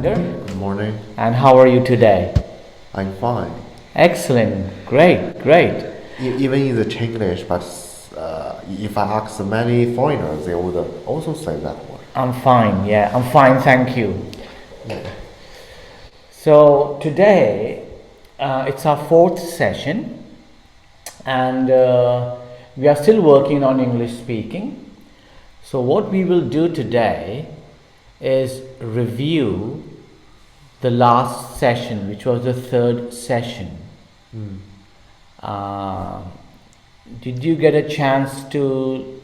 Alexander. Good morning. And how are you today? I'm fine. Excellent. Great. Even in the Chinglish, but if I ask many foreigners, they would also say that word. I'm fine. Yeah, I'm fine. Thank you. Yeah. So today, it's our fourth session, and we are still working on English speaking. So what we will do today is review the last session, which was the third session. Did you get a chance to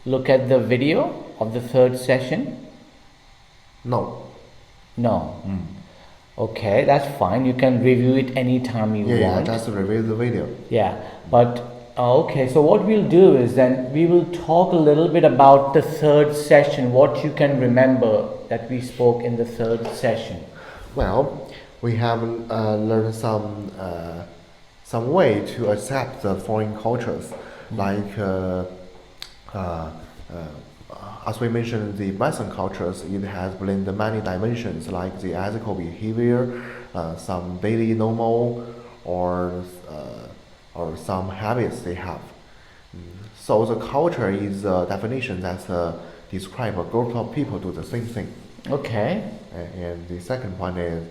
look at the video of the third session? No. Okay, that's fine. You can review it anytime you want. Yeah, just review the video. Yeah, but okay, so what we'll do is then we will talk a little bit about the third session, what you can remember that we spoke in the third session. Well, we have learned some way to accept the foreign cultures, like as we mentioned, the Western cultures, it has blended many dimensions, like the ethical behavior, some daily normal, or some habits they have. So the culture is a definition that describes a group of people do the same thing. Okay. And the second one is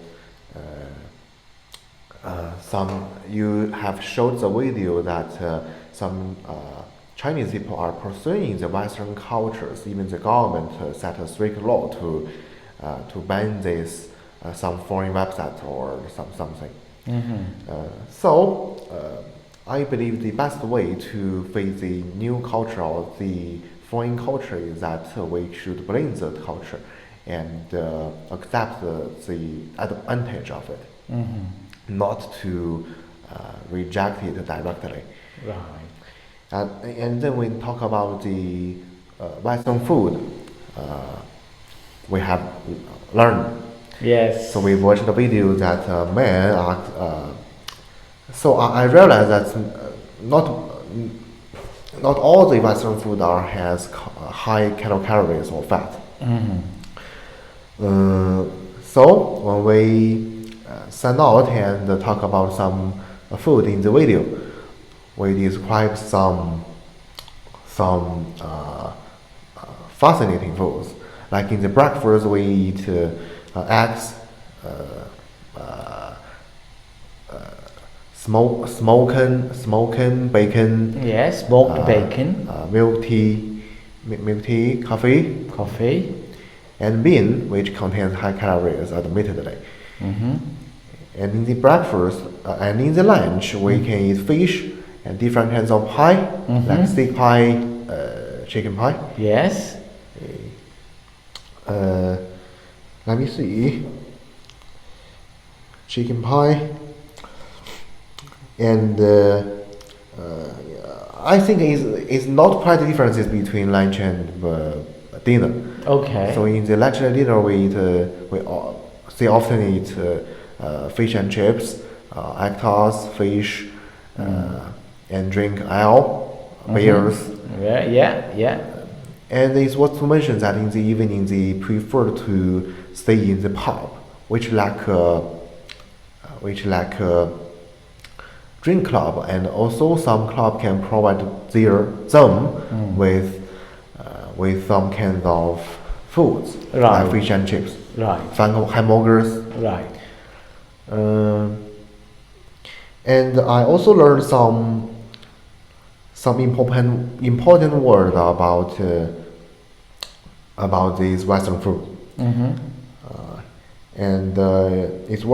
you have showed the video that some Chinese people are pursuing the Western cultures. Even the government set a strict law to ban this some foreign website or something. So I believe the best way to face the new culture or the foreign culture is that we should blend the culture and accept the advantage of it, not to reject it directly. Right. And then we talk about the Western food. We have learned. Yes. So we watched the video that men are. So I realized that not all the Western food has high calories or fat. So when we send out and talk about some food in the video, we describe some fascinating foods. Like in the breakfast, we eat eggs, smoken bacon. Yes, smoked bacon. Milk tea, coffee, and bean, which contains high calories, admittedly. And in the breakfast and in the lunch, we can eat fish and different kinds of pie, like steak pie, chicken pie. Yes. Let me see. Chicken pie. And I think it's not quite differences between lunch and dinner. Okay. So in the lunch and dinner, we often eat fish and chips, egg tarts, fish, and drink ale, beers. Yeah. And it's worth to mention that in the evening they prefer to stay in the pub, which like a drink club, and also some club can provide them with some kind of foods, right, like fish and chips, right, hamburgers, right. And I also learned some important word about this Western food. And it's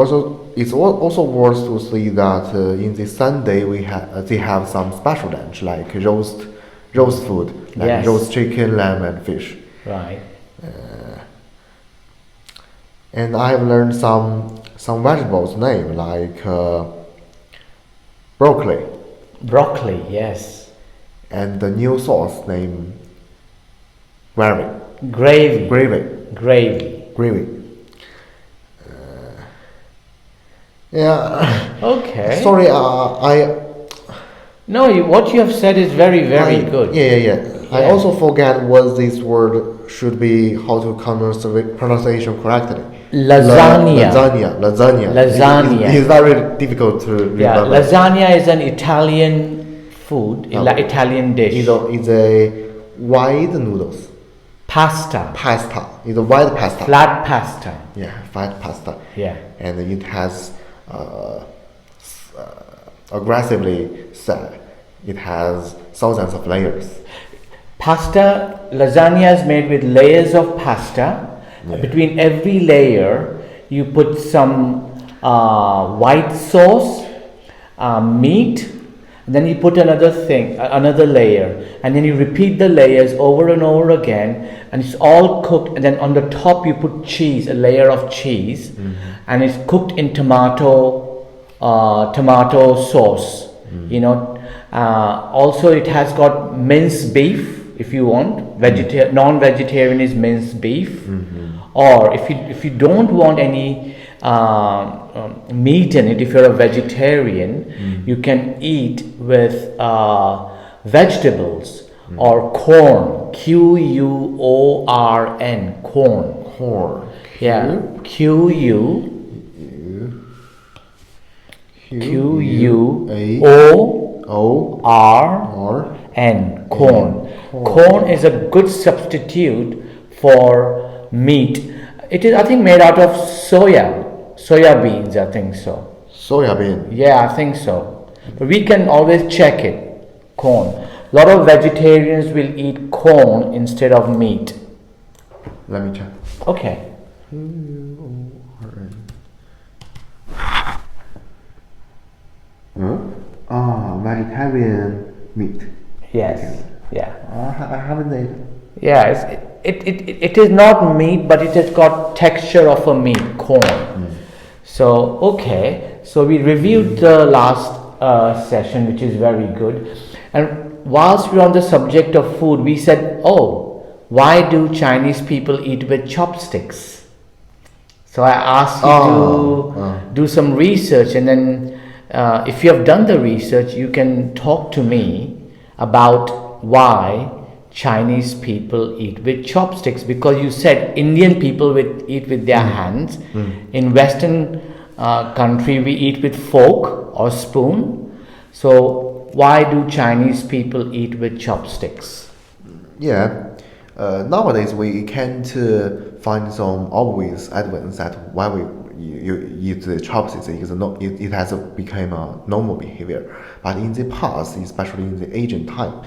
also worth to see that in the Sunday they have some special lunch, like roast food, like yes, roast chicken, lamb, and fish. Right. And I have learned some vegetables name, like broccoli. Broccoli, yes. And the new sauce named Gravy. Gravy. Yeah. Okay. Sorry, No, what you have said is very good. Yeah. I also forget what this word should be, how to pronunciation correctly. Lasagna. Lasagna. It's very difficult to remember. Yeah, lasagna is an Italian food, Italian dish. It's a white noodles. Pasta. It's a white pasta. Flat pasta. Yeah, flat pasta. Yeah. And it has aggressively said it has thousands of layers. Lasagna is made with layers of pasta. Yeah. Between every layer, you put some white sauce, meat, and then you put another layer, and then you repeat the layers over and over again, and it's all cooked. And then on the top, you put cheese, a layer of cheese, and it's cooked in tomato sauce. Also it has got minced beef. If you want, non-vegetarian is minced beef, or if you don't want any meat in it, if you're a vegetarian, you can eat with vegetables or corn, Q-U-O-R-N, corn. Yeah, Q-U-O-R-N, corn. Corn is a good substitute for meat. It is, I think, made out of soya beans, I think so. Soya bean? Yeah, I think so. But we can always check it. Corn. A lot of vegetarians will eat corn instead of meat. Let me check. Okay. Vegetarian meat. Yes. Okay. Yeah. I haven't ate. Yeah, it is not meat, but it has got texture of a meat, corn. So okay, so we reviewed the last session, which is very good. And whilst we're on the subject of food, we said, why do Chinese people eat with chopsticks? So I asked you to do some research, and then if you have done the research, you can talk to me about why Chinese people eat with chopsticks, because you said Indian people eat with their hands. In Western country, we eat with fork or spoon. So why do Chinese people eat with chopsticks? Yeah, nowadays we can't find some obvious evidence that why we use the chopsticks. It has become a normal behavior. But in the past, especially in the ancient time,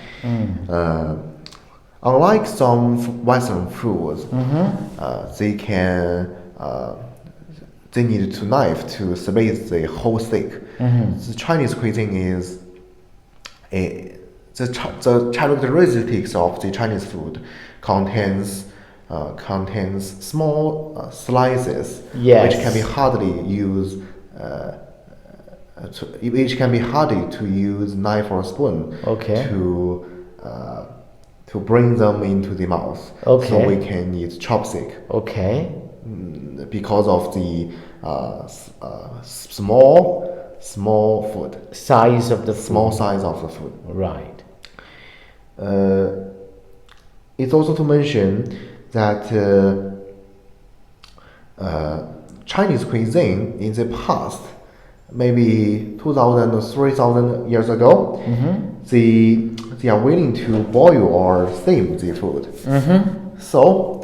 unlike some Western foods, they need to knife to split the whole steak. The Chinese cuisine is the characteristics of the Chinese food contains small slices, which can be hardly used. Which can be harder to use knife or spoon to bring them into the mouth. So we can use chopstick. Because of the small food size of the small size of the food. Right. It's also to mention that Chinese cuisine in the past, maybe 2,000 or 3,000 years ago, they are willing to boil or steam the food. So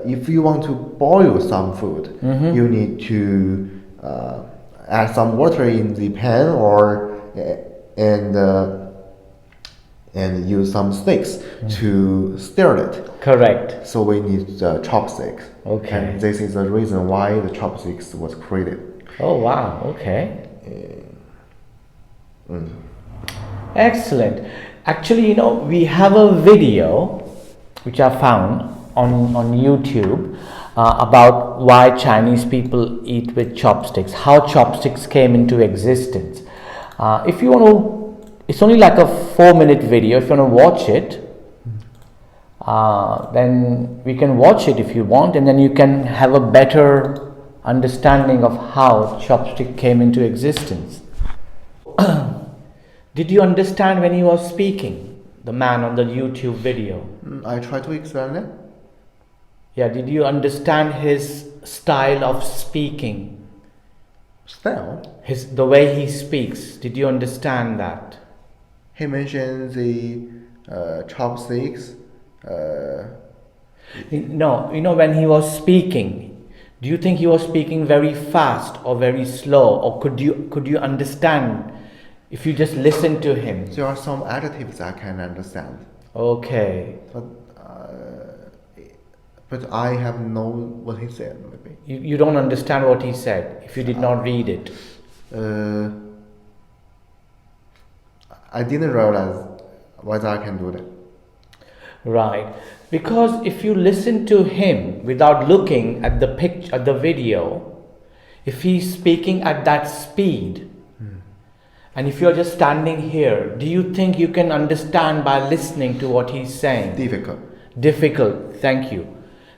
if you want to boil some food, you need to add some water in the pan and use some sticks to stir it. Correct. So we need the chopsticks. And this is the reason why the chopsticks was created. Oh wow, okay. Excellent. Actually, we have a video which I found on YouTube about why Chinese people eat with chopsticks, how chopsticks came into existence. If you want to, it's only like a 4-minute video. If you want to watch it, then we can watch it if you want, and then you can have a better understanding of how chopstick came into existence. Did you understand when he was speaking, the man on the YouTube video? I try to explain it. Yeah, did you understand his style of speaking? Style? The way he speaks, did you understand that? He mentioned the chopsticks. No, when he was speaking, do you think he was speaking very fast or very slow, or could you understand if you just listen to him? There are some adjectives I can understand. Okay. But I have no what he said, maybe. You don't understand what he said if you did not read it. I didn't realize whether I can do that. Right. Because if you listen to him without looking at the picture, at the video, if he's speaking at that speed, and if you're just standing here, do you think you can understand by listening to what he's saying? Difficult, thank you.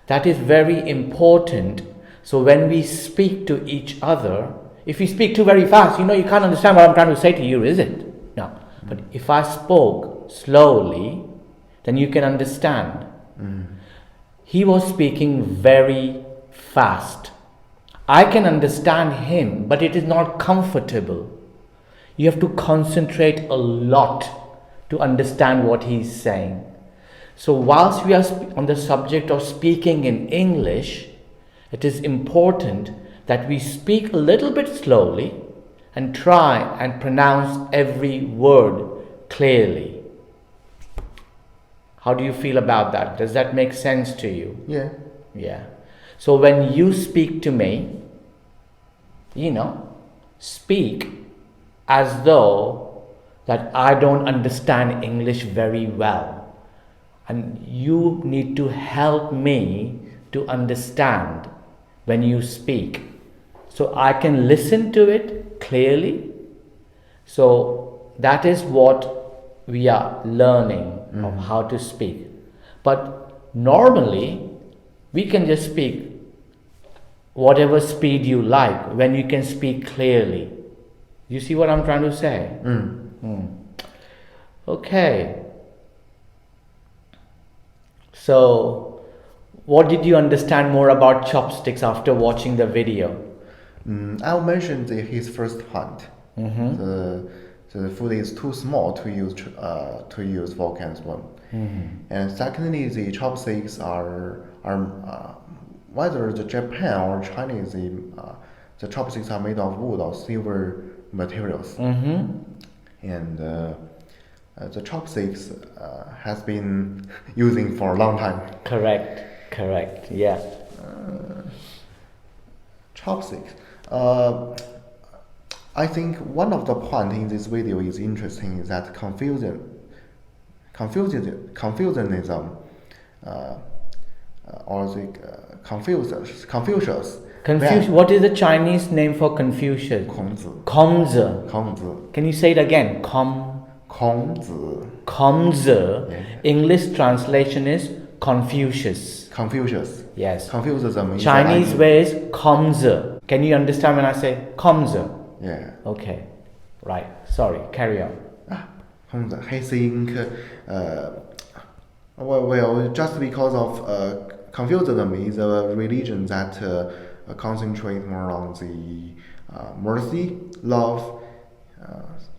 That is very important. So when we speak to each other, if you speak too very fast, you can't understand what I'm trying to say to you, is it? No. But if I spoke slowly, then you can understand. He was speaking very fast. I can understand him, but it is not comfortable. You have to concentrate a lot to understand what he's saying. So whilst we are on the subject of speaking in English, it is important that we speak a little bit slowly and try and pronounce every word clearly. How do you feel about that? Does that make sense to you? Yeah. Yeah. So when you speak to me, speak as though that I don't understand English very well. And you need to help me to understand when you speak. So I can listen to it clearly. So that is what we are learning of how to speak. But normally, we can just speak whatever speed you like when you can speak clearly. You see what I'm trying to say? Okay. So, what did you understand more about chopsticks after watching the video? I'll mention his first point. The food is too small to use fork and spoon. And secondly, the chopsticks are whether the Japan or Chinese, the chopsticks are made of wood or silver materials. And the chopsticks has been using for a long time. Correct, yeah. Chopsticks. I think one of the points in this video is interesting is that Confucianism, or the Confucius. What is the Chinese name for Confucius? 孔子. Kongzi. Can you say it again? 孔子. Yeah. English translation is Confucius. Yes. Confucianism is Chinese way is Kongzi. Can you understand when I say Kongzi? Yeah. Okay. Right. Sorry. Carry on. Kongzi. He think, just because of Confucianism is a religion that concentrates more on the mercy, love,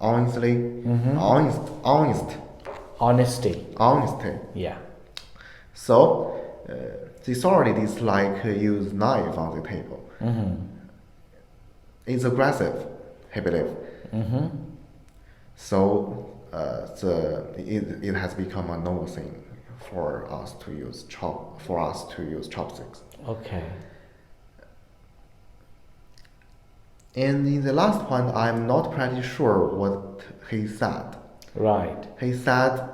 honesty. Yeah. So, the authorities use knife on the table. It's aggressive, he believes. So, it has become a normal thing for us to use chopsticks. Okay. And in the last point, I'm not pretty sure what he said. Right. He said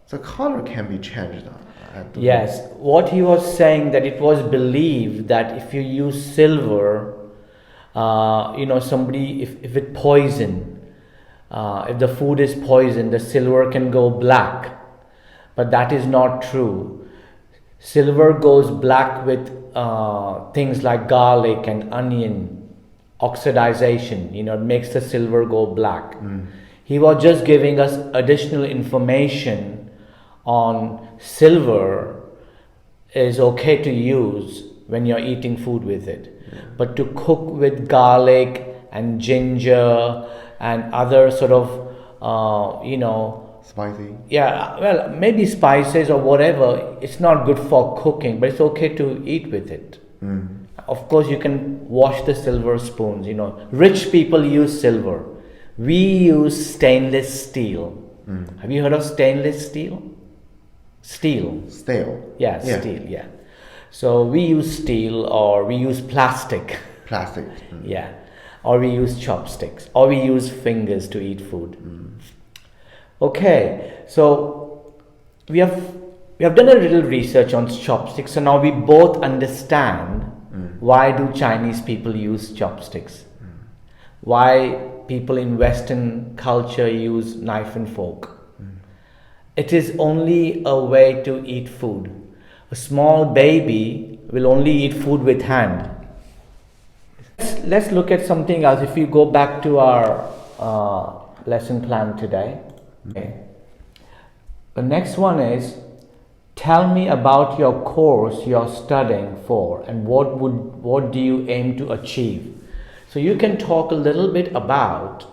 the color can be changed. Yes. What he was saying that it was believed that if you use silver, somebody, if it poison, if the food is poison, the silver can go black. But that is not true. Silver goes black with things like garlic and onion oxidization. It makes the silver go black. He was just giving us additional information on silver, is okay to use when you're eating food with it. But to cook with garlic and ginger and other sort of, Spicy. yeah, well, maybe spices or whatever, it's not good for cooking, but it's okay to eat with it. Of course, you can wash the silver spoons. Rich people use silver. We use stainless steel. Have you heard of stainless steel? Steel. Stale. Yeah, steel, yeah. So we use steel, or we use plastic. Plastic. Yeah. Or we use chopsticks, or we use fingers to eat food. Okay, so we have done a little research on chopsticks, so now we both understand why do Chinese people use chopsticks, why people in Western culture use knife and fork. It is only a way to eat food. A small baby will only eat food with hand. Let's look at something else. If you go back to our lesson plan today. Okay. The next one is, tell me about your course you're studying for and what do you aim to achieve. So you can talk a little bit about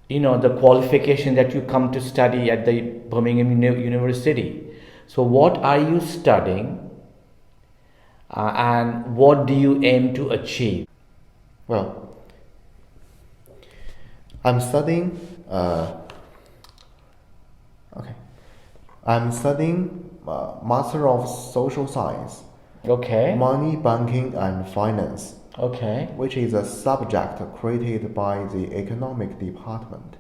the qualification that you come to study at the Birmingham University. So what are you studying and what do you aim to achieve? Well, I'm studying. I'm studying Master of Social Science. Okay. Money, Banking, and Finance. Okay. Which is a subject created by the economic department.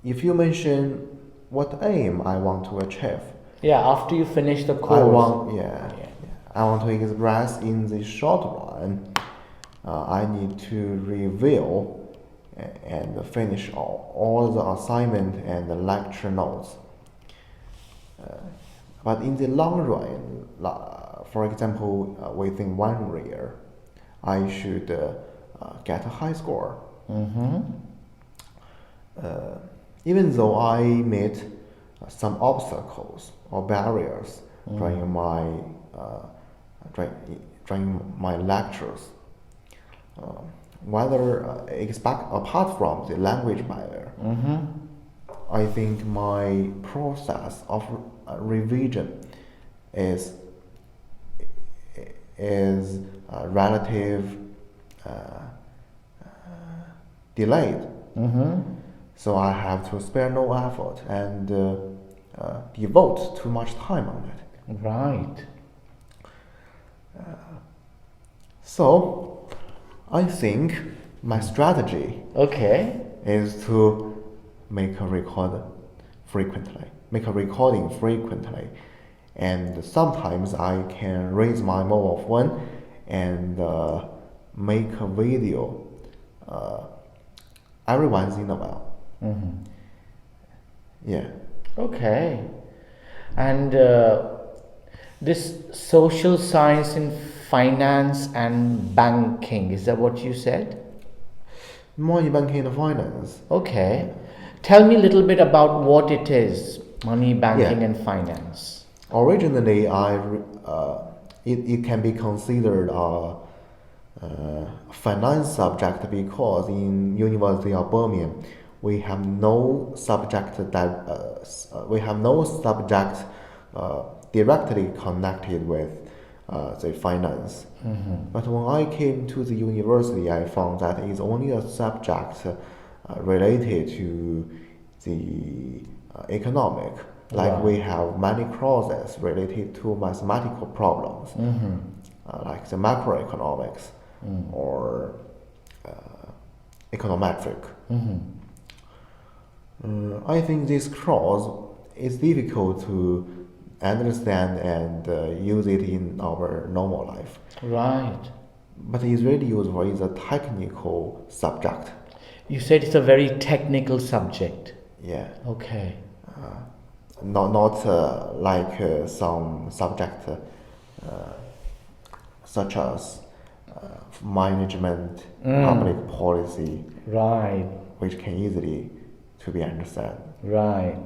If you mention what aim I want to achieve. Yeah, after you finish the course. I want to express in the short run. I need to review and finish all the assignment and the lecture notes. But in the long run, for example, within 1 year, I should get a high score. Even though I meet some obstacles or barriers during my lectures, apart from the language barrier, I think my process of revision is relative delayed. So I have to spare no effort and devote too much time on it. Right. So I think my strategy is to make a recording frequently, and sometimes I can raise my mobile phone and make a video every once in a while. Yeah. Okay. And this social science in finance and banking, is that what you said? Money, banking, and finance. Okay. Tell me a little bit about what it is, money, banking, and finance. Originally, it can be considered a finance subject because in University of Birmingham we have no subject directly connected with the finance. But when I came to the university, I found that it's only a subject related to the economic. Like we have many courses related to mathematical problems, like the macroeconomics or econometric. I think this course is difficult to understand and use it in our normal life. Right. But it's really useful. It's a technical subject. You said it's a very technical subject. Yeah. Okay. Not like some subject such as management, public policy. Right. Which can easily to be understood. Right.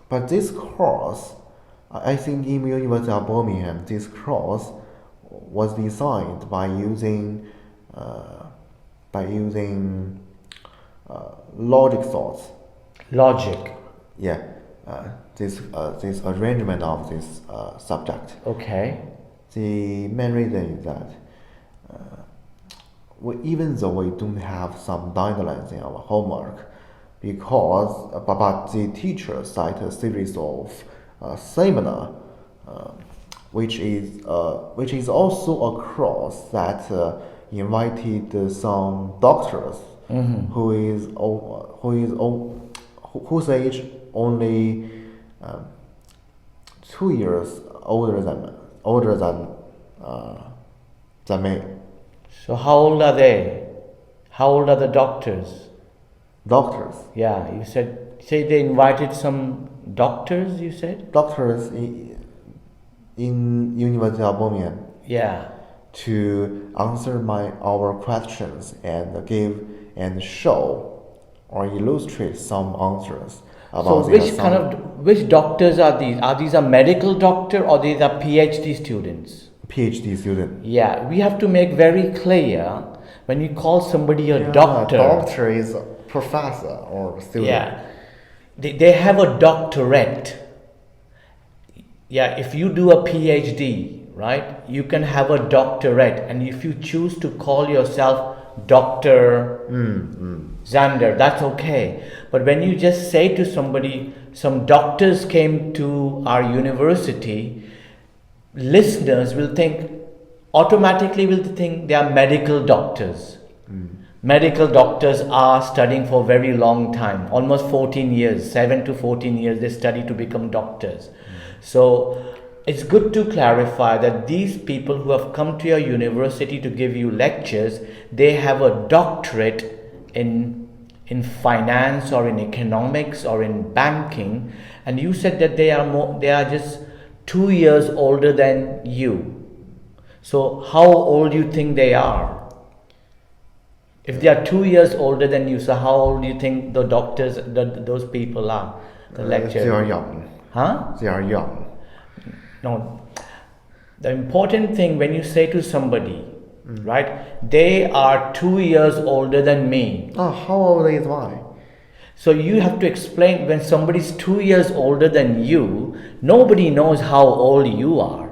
But this course, I think in University of Birmingham, this course was designed by using logic thoughts. Logic. Yeah, this arrangement of this subject. Okay. The main reason is that even though we don't have some deadlines in our homework, but the teacher cite a series of seminar, which is also a course that invited some doctors whose age only 2 years older than me. So how old are they? How old are the doctors? Doctors. Yeah, you say they invited some doctors, you said? Doctors in University of Birmingham. Yeah. To answer our questions and give and show or illustrate some answers about so which doctors are these? Are these a medical doctor or these are PhD students? PhD student. Yeah, we have to make very clear when you call somebody a doctor. Doctor is a professor or student. Yeah, they have a doctorate. Yeah, if you do a PhD, right, you can have a doctorate, and if you choose to call yourself Dr. Xander, that's okay. But when you just say to somebody, some doctors came to our university, listeners will automatically think they are medical doctors. Medical doctors are studying for a very long time, almost 14 years, 7 to 14 years they study to become doctors. So it's good to clarify that these people who have come to your university to give you lectures, they have a doctorate in finance or in economics or in banking, and you said that they are just 2 years older than you. So how old do you think they are? If they are 2 years older than you, so how old do you think the doctors, those people are? The lecturers. They are young. Huh? They are young. No. The important thing when you say to somebody, right, they are 2 years older than me. How old is I? So you have to explain when somebody is 2 years older than you, nobody knows how old you are.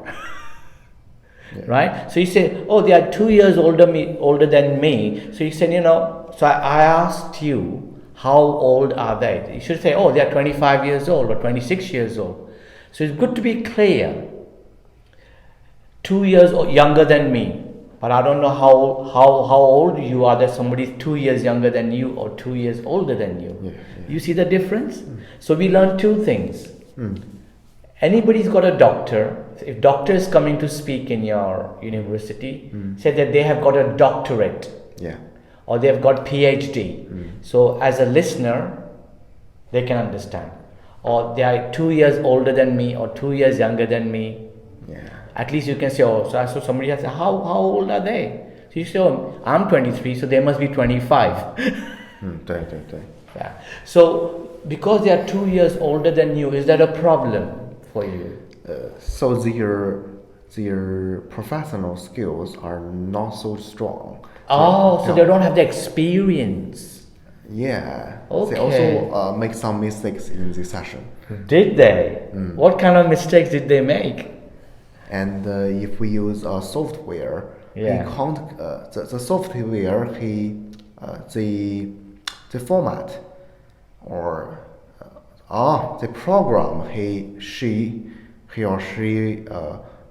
Yeah. Right? So you say, oh, they are 2 years older than me. So you said, so I asked you, how old are they? You should say, oh, they are 25 years old or 26 years old. So it's good to be clear. 2 years younger than me. But I don't know how old you are that somebody is 2 years younger than you or 2 years older than you. Yeah. You see the difference? So we learned two things. Anybody's got a doctor. If doctor is coming to speak in your university, say that they have got a doctorate. Yeah. Or they have got PhD. So as a listener, they can understand. Or they are 2 years older than me or 2 years younger than me. Yeah. At least you can say, oh, so somebody has said, how old are they? So you say, oh, I'm 23, so they must be 25. Yeah. So because they are 2 years older than you, is that a problem for you? So their professional skills are not so strong. So they don't have the experience. Yeah. Okay. They also make some mistakes in this session. Did they? What kind of mistakes did they make? And if we use a software, Yeah. he can't. The software, the format, or the program he or she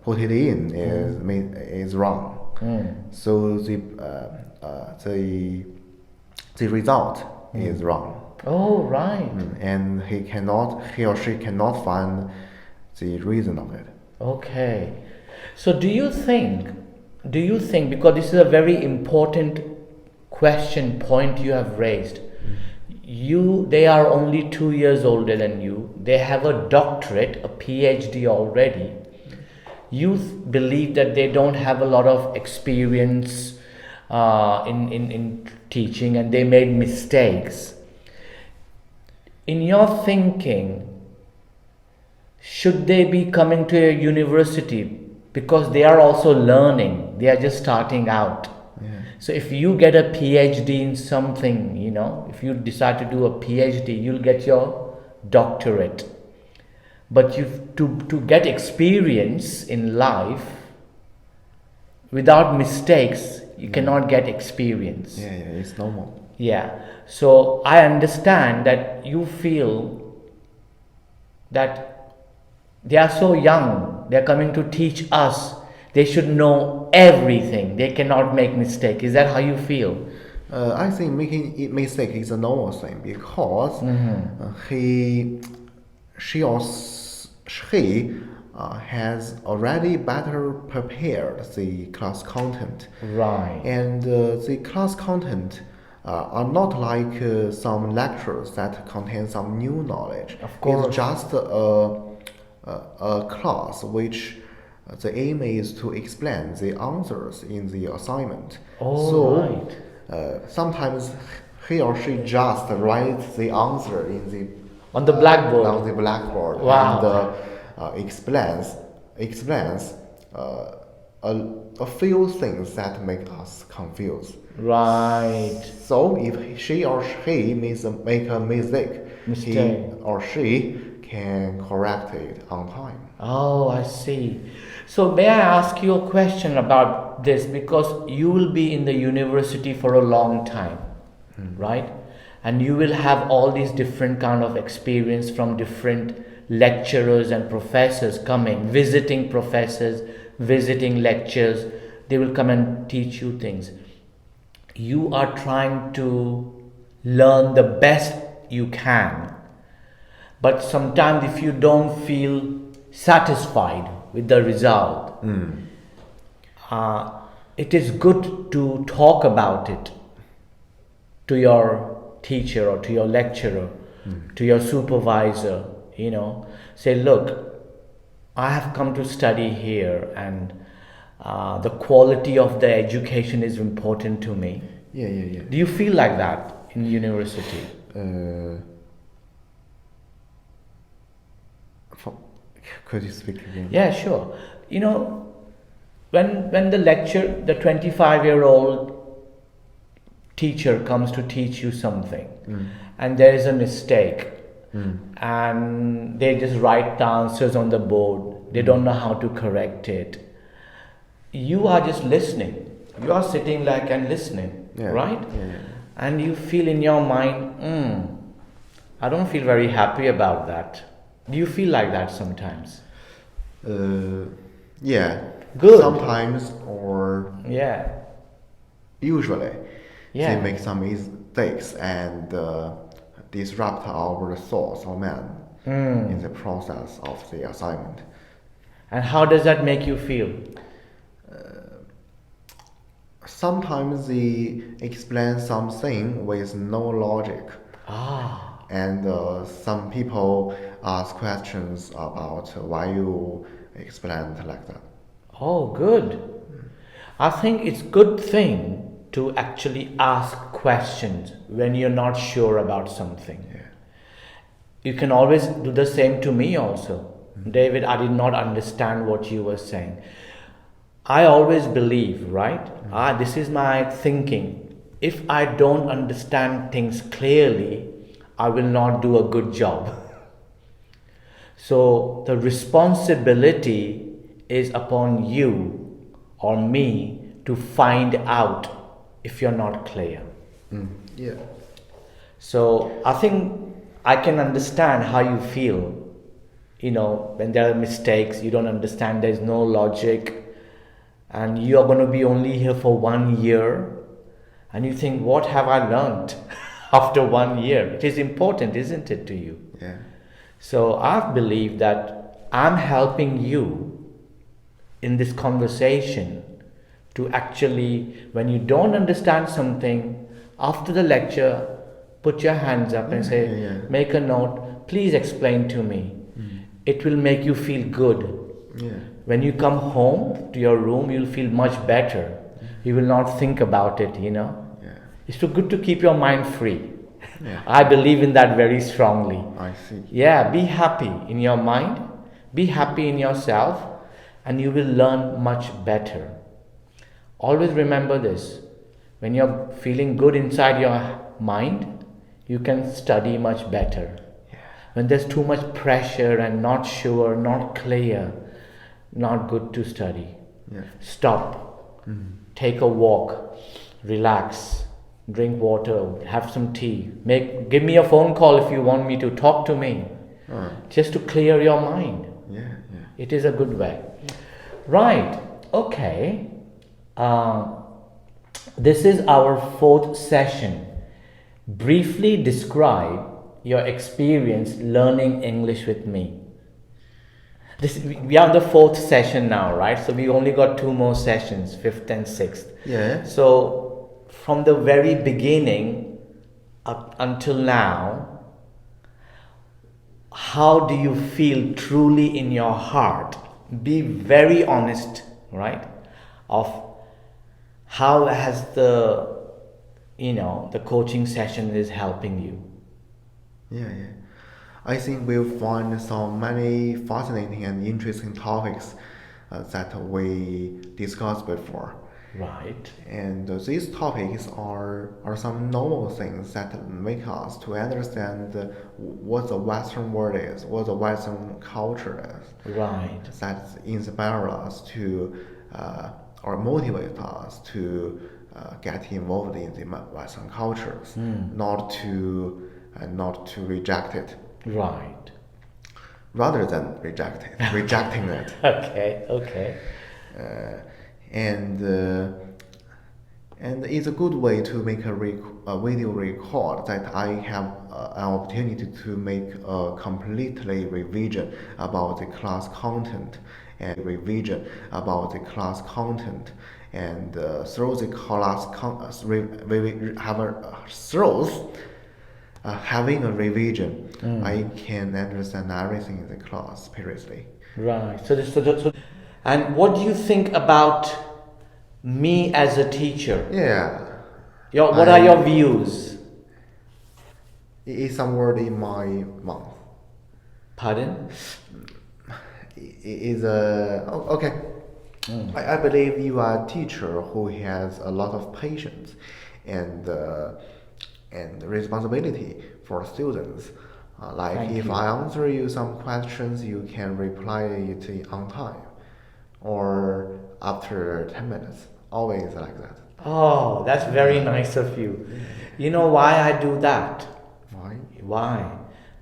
put it in is wrong. So the result is wrong. Oh, right. And he or she cannot find the reason of it. Okay. So do you think, because this is a very important point you have raised, they are only 2 years older than you, they have a doctorate, a PhD already, you believe that they don't have a lot of experience in teaching and they made mistakes. in your thinking, should they be coming to a university because they are also learning, they are just starting out? So if you get a PhD in something, if you decide to do a PhD, you'll get your doctorate. But to get experience in life, without mistakes, you cannot get experience. Yeah, it's normal. Yeah. So I understand that you feel that they are so young, they are coming to teach us. They should know everything. They cannot make mistake. Is that how you feel? I think making a mistake is a normal thing because she has already better prepared the class content. Right. And the class content are not like some lectures that contain some new knowledge. Of course. It's just a class which the aim is to explain the answers in the assignment. Right. Sometimes he or she just writes the answer on the blackboard. On the blackboard. Wow. And explains a few things that make us confused. Right. So if she or he make a mistake, he or she can correct it on time. Oh, I see. So may I ask you a question about this, because you will be in the university for a long time, right? And you will have all these different kind of experience from different lecturers and professors coming, visiting professors, visiting lectures. They will come and teach you things. You are trying to learn the best you can. But sometimes if you don't feel satisfied with the result, it is good to talk about it to your teacher or to your lecturer, to your supervisor, say, look, I have come to study here and the quality of the education is important to me. Yeah. Do you feel like that in university? Could you speak again? Yeah, sure. When the 25-year-old teacher comes to teach you something, and there is a mistake, and they just write the answers on the board, they don't know how to correct it. You are just listening. You are sitting and listening, right? Yeah. And you feel in your mind, I don't feel very happy about that. Do you feel like that sometimes? Yeah. Good. Sometimes or usually they make some mistakes and disrupt our thoughts or mind in the process of the assignment. And how does that make you feel? Sometimes they explain something with no logic. And some people ask questions about why you explained like that. Oh, good. I think it's good thing to actually ask questions when you're not sure about something. Yeah. You can always do the same to me also. David, I did not understand what you were saying. I always believe, right? This is my thinking. If I don't understand things clearly, I will not do a good job. So the responsibility is upon you or me to find out if you're not clear. Yeah. So I think I can understand how you feel, when there are mistakes, you don't understand, there's no logic, and you are going to be only here for 1 year, and you think, what have I learned after 1 year? It is important, isn't it, to you? Yeah. So I believe that I'm helping you in this conversation to actually, when you don't understand something, after the lecture, put your hands up and say, make a note, please explain to me. It will make you feel good. Yeah. When you come home to your room, you'll feel much better. You will not think about it, Yeah. It's too good to keep your mind free. Yeah. I believe in that very strongly. I see. Yeah, be happy in your mind, be happy in yourself, and you will learn much better. Always remember this: when you're feeling good inside your mind, you can study much better. When there's too much pressure and not sure, not clear, not good to study. Yeah. Stop, take a walk, relax, drink water, have some tea. Give me a phone call if you want me to talk to me, just to clear your mind. Yeah, yeah. It is a good way. Right, okay. This is our 4th session. Briefly describe your experience learning English with me. We are on the 4th session now, right? So we only got 2 more sessions, 5th and 6th. Yeah. So from the very beginning up until now, how do you feel truly in your heart? Be very honest, right? Of how has the coaching session is helping you. Yeah, yeah. I think we'll find so many fascinating and interesting topics that we discussed before. Right. And these topics are some normal things that make us to understand what the Western world is, what the Western culture is. Right. That inspire us to or motivate us to get involved in the Western cultures, not to reject it. Right. Rather than rejecting it. Okay. And it's a good way to make a video record that I have an opportunity to make a completely revision about the class content and revision about the class content, and through the class having a revision, I can understand everything in the class seriously. Right. So, and what do you think about me as a teacher? Yeah. What are your views? It's some word in my mouth. Pardon? Is okay. I believe you are a teacher who has a lot of patience and responsibility for students. Thank if you. I answer you some questions, you can reply it on time or after 10 minutes. Always like that. Oh, that's very nice of you. You know why I do that? Why?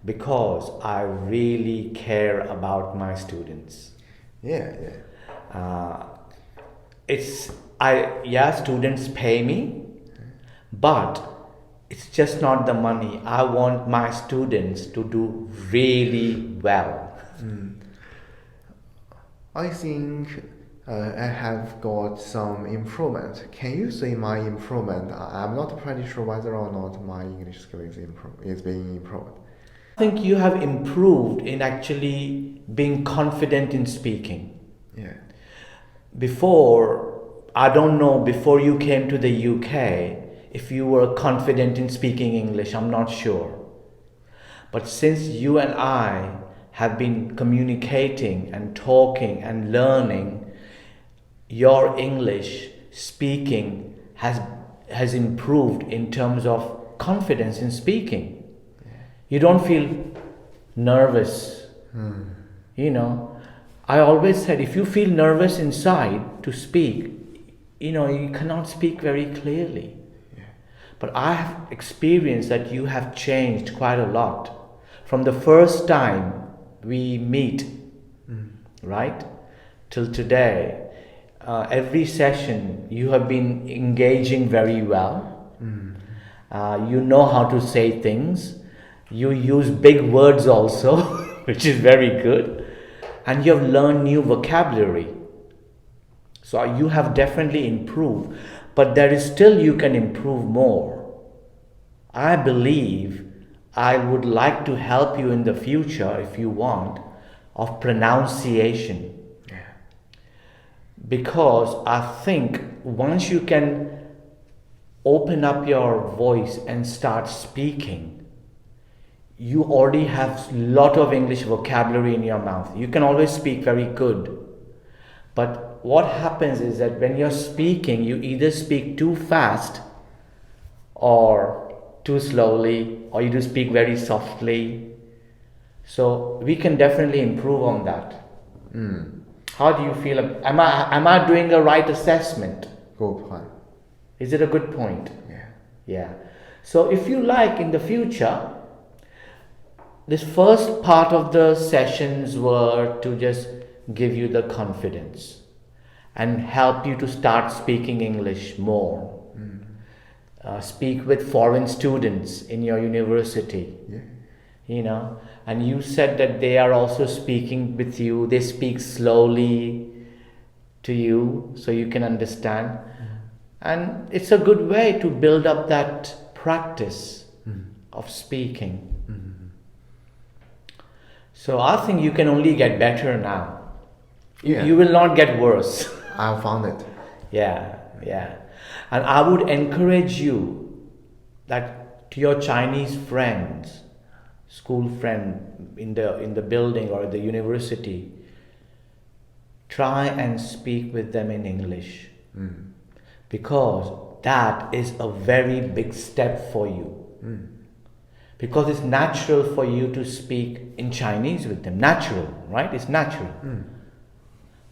Because I really care about my students. Yeah. Students pay me, but it's just not the money. I want my students to do really well. I think I have got some improvement. Can you see my improvement? I'm not pretty sure whether or not my English skill is being improved. I think you have improved in actually being confident in speaking. Yeah. Before you came to the UK, if you were confident in speaking English, I'm not sure. But since you and I have been communicating and talking and learning, your English speaking has improved in terms of confidence in speaking. You don't feel nervous. I always said, if you feel nervous inside to speak, you cannot speak very clearly. But I have experienced that you have changed quite a lot from the first time we meet, right, till today. Every session you have been engaging very well. You know how to say things. You use big words also, which is very good. And you have learned new vocabulary. So you have definitely improved. But there is still, you can improve more. I believe I would like to help you in the future, if you want, of pronunciation. Because I think once you can open up your voice and start speaking, you already have a lot of English vocabulary in your mouth. You can always speak very good. But what happens is that when you're speaking, you either speak too fast or too slowly, or you do speak very softly. So we can definitely improve on that. How do you feel? Am I doing a right assessment? Good point. Is it a good point? Yeah. Yeah. So if you like, in the future, this first part of the sessions were to just give you the confidence and help you to start speaking English more. Speak with foreign students in your university. Yeah. You know, and you said that they are also speaking with you. They speak slowly to you so you can understand. And it's a good way to build up that practice of speaking. So I think you can only get better now. Yeah. You will not get worse. I found it. Yeah. And I would encourage you that to your Chinese friends, school friend in the building or the university, try and speak with them in English. Because that is a very big step for you. Because it's natural for you to speak in Chinese with them. Natural, right? It's natural.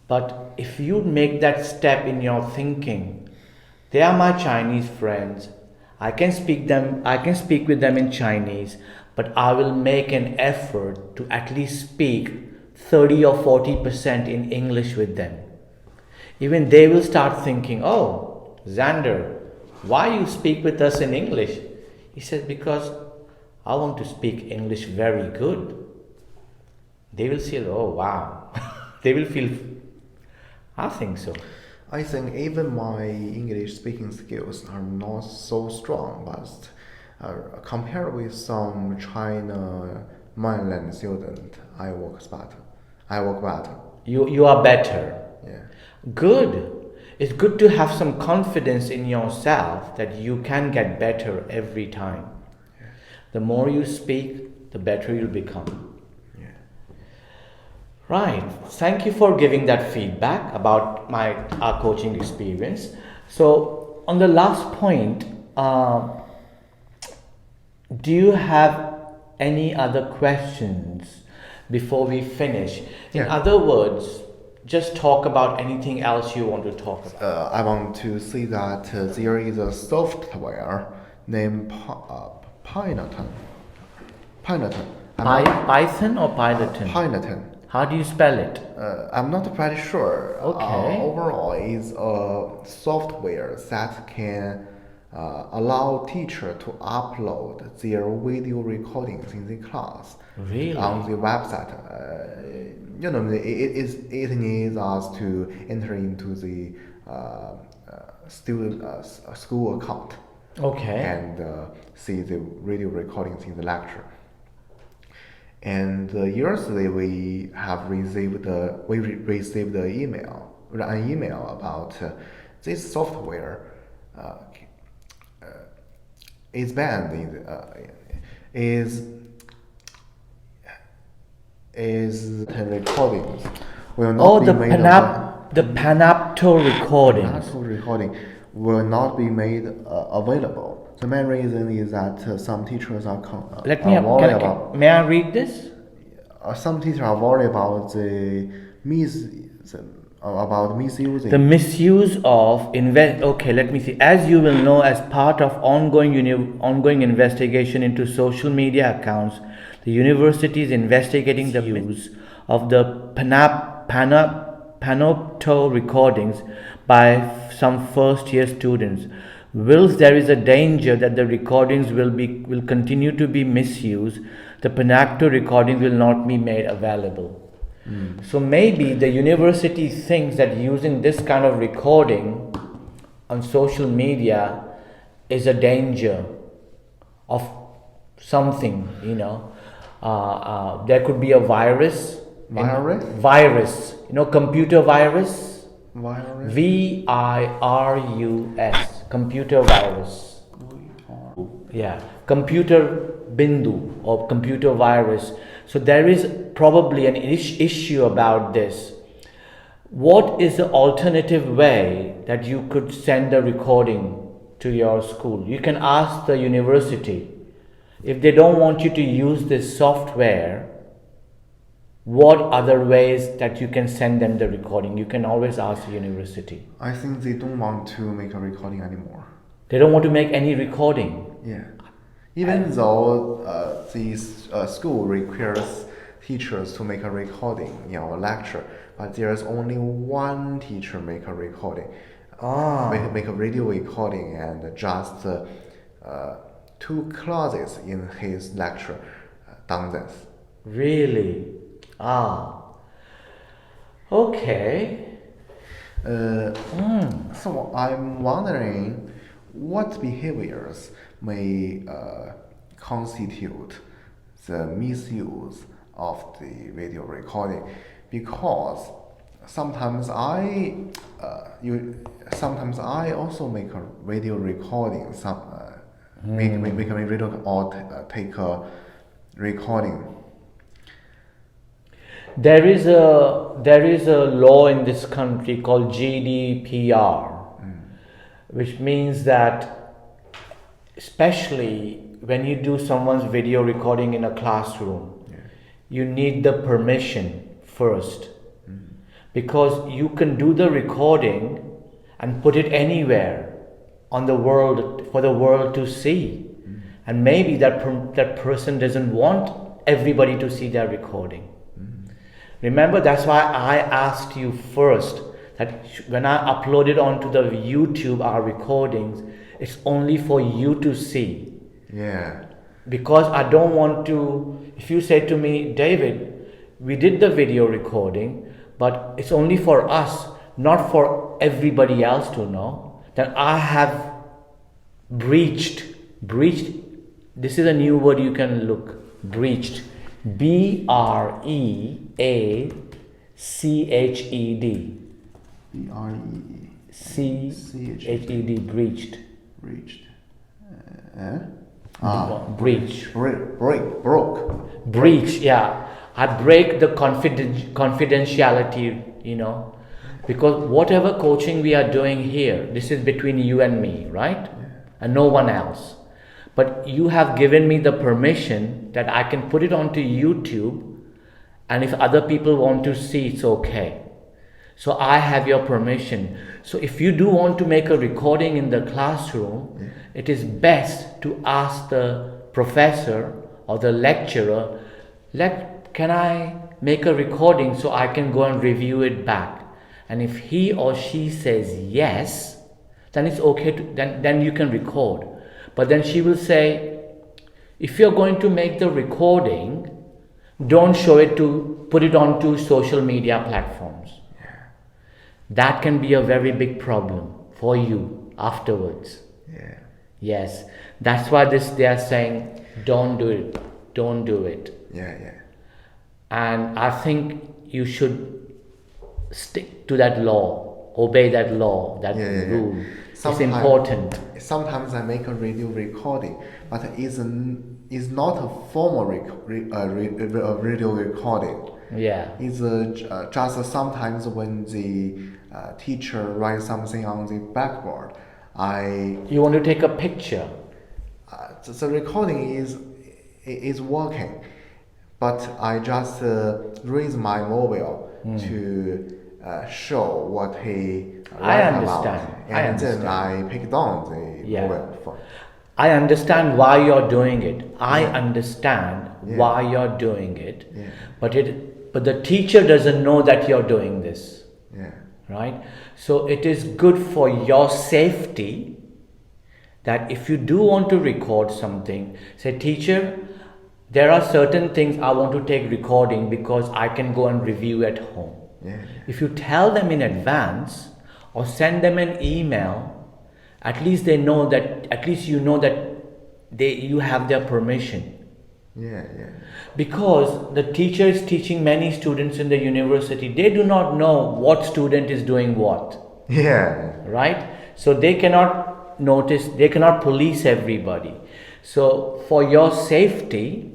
But if you make that step in your thinking, they are my Chinese friends, I can speak with them in Chinese, but I will make an effort to at least speak 30 or 40% in English with them. Even they will start thinking, oh, Xander, why you speak with us in English? He says, because I want to speak English very good. They will say, oh wow. They will feel, I think so. I think even my English speaking skills are not so strong, but compared with some China mainland student, I work better. You are better. Yeah. Good. It's good to have some confidence in yourself that you can get better every time. Yeah. The more you speak, the better you'll become. Yeah. Right. Thank you for giving that feedback about our coaching experience. So on the last point, do you have any other questions before we finish? In other words, just talk about anything else you want to talk about. I want to say that there is a software named PANAPTO. Python or Piloton? PANAPTO. How do you spell it? I'm not pretty sure. Okay. Overall, it's a software that can allow teacher to upload their video recordings in the class on the website. It needs us to enter into the student school account. Okay. And see the video recordings in the lecture. And yesterday we received an email about this software is banned is recordings will not be made the PANAPTO recordings. PANAPTO recording will not be made available. The main reason is that some teachers are worried about. May I read this? Some teachers are worried about misusing. The misuse of Okay, let me see. As you will know, as part of ongoing investigation into social media accounts, the university is investigating the use of the PANAPTO recordings by some first-year students. Whilst there is a danger that the recordings will continue to be misused, the PANAPTO recordings will not be made available. So maybe the university thinks that using this kind of recording on social media is a danger of something, there could be a virus. Virus. Computer virus. Virus. VIRUS. computer virus. Yeah, computer bindu or computer virus. So there is probably an issue about this. What is the alternative way that you could send a recording to your school? You can ask the university. If they don't want you to use this software, what other ways that you can send them the recording? You can always ask the university. I think they don't want to make a recording anymore. They don't want to make any recording. Yeah. Even though this school requires teachers to make a recording in our lecture, but there's only one teacher make a recording. Make a video recording and just 2 classes in his lecture done this. Really? Okay. So I'm wondering what behaviors may constitute the misuse of the video recording, because sometimes I also make a video recording, make a video or take a recording. There is a law in this country called GDPR, which means that especially when you do someone's video recording in a classroom, you need the permission first, because you can do the recording and put it anywhere on the world for the world to see, and maybe that person doesn't want everybody to see their recording. Remember, that's why I asked you first that when I upload it onto the YouTube, our recordings, it's only for you to see. Yeah. Because I don't want to, if you say to me, David, we did the video recording, but it's only for us, not for everybody else to know, then I have breached, this is a new word you can look, breached, BREACHED. BREACHED, breached. Breach. Broke. Breach, yeah. I break the confidentiality, because whatever coaching we are doing here, this is between you and me, right? Yeah. And no one else. But you have given me the permission that I can put it onto YouTube, and if other people want to see, it's okay. So I have your permission. So if you do want to make a recording in the classroom, it is best to ask the professor or the lecturer, can I make a recording so I can go and review it back? And if he or she says yes, then it's okay then you can record. But then she will say, if you're going to make the recording, don't put it onto social media platforms. That can be a very big problem for you afterwards. Yeah. Yes, that's why they are saying, don't do it. Yeah. And I think you should stick to that law, obey that law, that rule. It's important. Sometimes I make a radio recording, but it's not a formal radio recording. Yeah. It's just sometimes when the teacher writes something on the blackboard, You want to take a picture. The recording is working, but I just raise my mobile to show what he write about, and then I pick down the mobile phone. I understand why you're doing it. I understand why you're doing it. Yeah. But the teacher doesn't know that you're doing this. Yeah. Right? So it is good for your safety that if you do want to record something, say, teacher, there are certain things I want to take recording because I can go and review at home. Yeah. If you tell them in advance or send them an email, at least you know that you have their permission. Yeah. Because the teacher is teaching many students in the university, they do not know what student is doing what. Yeah. Right? So they cannot notice, they cannot police everybody. So for your safety,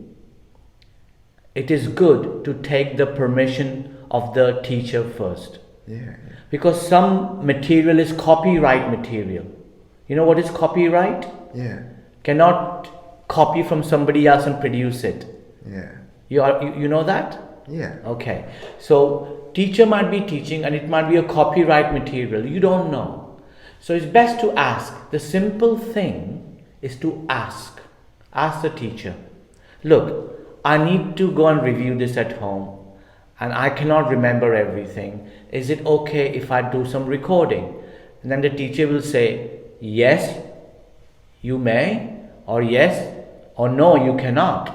it is good to take the permission of the teacher first. Yeah. Because some material is copyright material. You know what is copyright? Yeah. Cannot copy from somebody else and produce it. Yeah. You know that? Yeah. Okay. So teacher might be teaching and it might be a copyright material. You don't know. So it's best to ask. The simple thing is to ask. Ask the teacher. Look, I need to go and review this at home and I cannot remember everything. Is it okay if I do some recording? And then the teacher will say, yes, you may, or yes, or no, you cannot.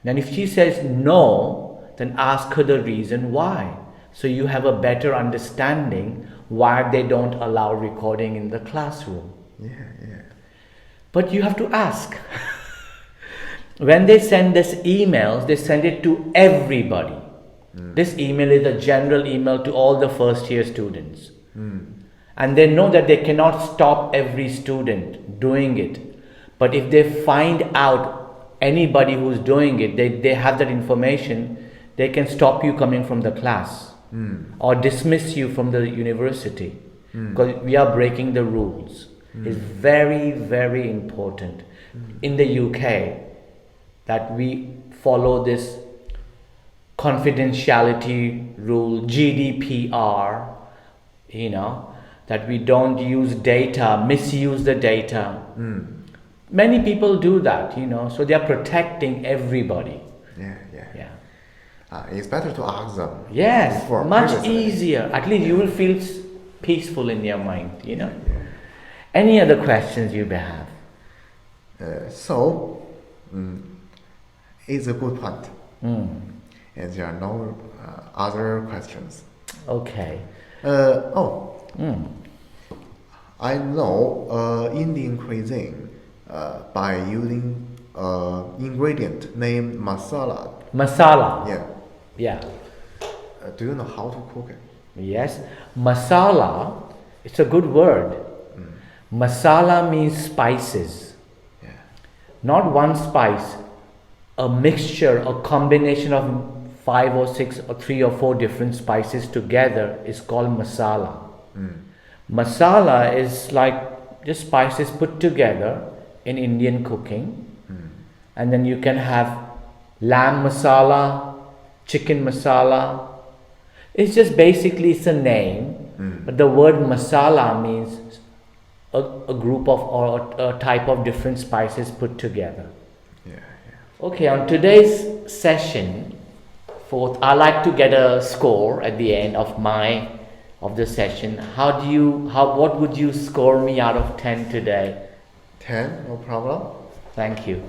Then if she says no, then ask her the reason why. So you have a better understanding why they don't allow recording in the classroom. Yeah. Yeah. But you have to ask. When they send this emails, they send it to everybody. This email is a general email to all the first year students. And they know that they cannot stop every student doing it. But if they find out anybody who's doing it, they have that information, they can stop you coming from the class or dismiss you from the university because we are breaking the rules. It's very, very important in the UK that we follow this confidentiality rule, GDPR, that we don't use data, misuse the data. Many people do that, so they are protecting everybody. Yeah. Yeah. It's better to ask them. Yes, before much previously. easier. At least you will feel peaceful in your mind, Any other questions you may have? It's a good point. And there are no other questions. Okay. I know Indian cuisine by using ingredient named masala. Masala. Yeah. Yeah. Do you know how to cook it? Yes. Masala, it's a good word. Masala means spices. Yeah. Not one spice, a mixture, a combination of 5 or 6 or 3 or 4 different spices together is called masala. Masala is like just spices put together in Indian cooking. And then you can have lamb masala, chicken masala. It's just basically it's a name, but the word masala means a group of or a type of different spices put together. Yeah. Okay, on today's session, I like to get a score at the end of the session. What would you score me out of 10 today? 10, no problem. Thank you.